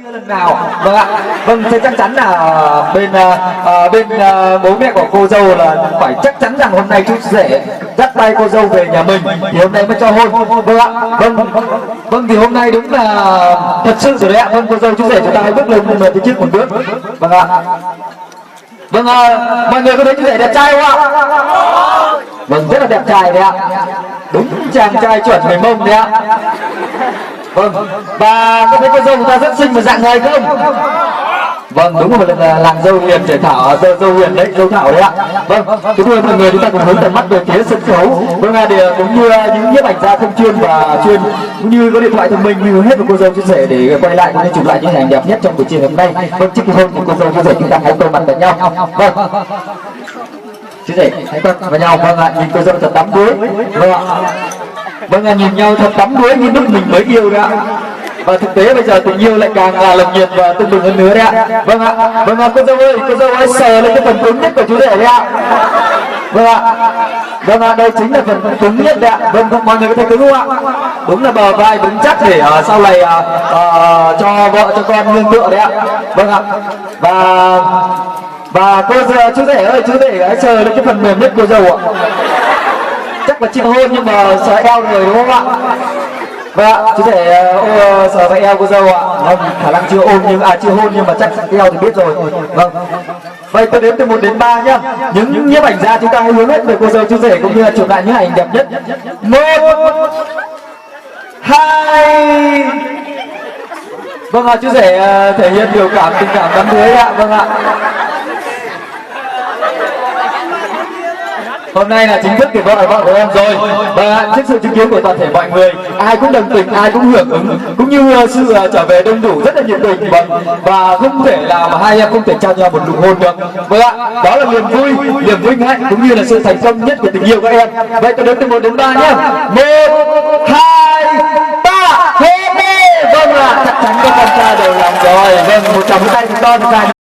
chưa lần nào. Vâng ạ. Vâng, thế chắc chắn là bên bố mẹ của cô dâu là phải chắc chắn rằng hôm nay chú rể dắt tay cô dâu về nhà mình thì hôm nay mới cho hôn. Vâng ạ. Vâng thì hôm nay đúng là thật sự rồi đấy ạ. Vâng, cô dâu chú rể chúng ta hãy bước lên phía trước một bước. Vâng ạ. Vâng, mọi người có thấy chú rể đẹp trai không ạ? Vâng, rất là đẹp trai đấy ạ. Đúng chàng trai chuẩn người Mông đấy ạ. Vâng, và có thấy cô dâu người ta rất xinh và dạng người không? Vâng, đúng rồi, là làng dâu Huyền trẻ Thảo, dâu Huyền đấy, dâu Thảo đấy ạ. Vâng, kính thưa mọi người, chúng ta cùng hướng tầm mắt về phía sân khấu. Vâng, thì cũng như những nhiếp ảnh gia không chuyên và chuyên cũng như có điện thoại thông minh như hết của cô dâu chú rể để quay lại cũng như chụp lại những hình ảnh đẹp nhất trong buổi chiều hôm nay. Vâng, trước khi hôn thì cô dâu chú rể chúng ta hãy tô mặt vào nhau. Vâng, chú rể hãy bắt vào nhau. Vâng ạ, nhìn cô dâu thật đắm đuối. Vâng ạ. Vâng ạ, nhìn nhau thật đắm đuối như lúc mình mới yêu đấy ạ. Và thực tế bây giờ tình yêu lại càng lồng nhiệt và tưng bừng hơn nữa đấy ạ. Vâng ạ. Vâng ạ, cô dâu ơi sờ lên cái phần cứng nhất của chú rể đấy ạ. Vâng ạ. Vâng ạ, đây chính là phần cứng nhất đấy ạ. Vâng, mọi người có thấy cứng không ạ? Đúng là bờ vai vững chắc để sau này cho vợ cho con nương tựa đấy ạ. Vâng ạ. Và chú rể ơi, chú rể hãy sờ lên cái phần mềm nhất cô dâu ạ. Chắc là chưa hôn nhưng mà sờ eo rồi đúng không ạ? Vâng ạ, chú rể sờ vào eo cô dâu ạ. Vâng, khả năng chưa ôm nhưng chưa hôn nhưng mà chắc eo thì biết rồi. Vâng. Vậy tôi đếm từ 1 đến 3 nhá. Những nhiếp ảnh gia chúng ta hãy hướng hết về cô dâu chú rể cũng như là chụp lại những ảnh đẹp nhất. 1 2. Vâng ạ, chú rể thể hiện biểu cảm tình cảm đắm đuối ạ. Vâng ạ. Hôm nay là chính thức thì vợ của em rồi. Và trước sự chứng kiến của toàn thể mọi người, ai cũng đồng tình, ai cũng hưởng ứng, cũng như sự trở về đông đủ rất là nhiệt tình. Và không thể nào mà hai em không thể trao nhau một nụ hôn được. Vâng ạ, đó là niềm vui hạnh cũng như là sự thành công nhất của tình yêu các em. Vậy tôi đếm từ 1 đến 3 nhé. 1 2 3. Hôn đi. Vâng ạ, chắc chắn các con trai đều làm rồi. Vâng, một tràng tay chúng to một tràng.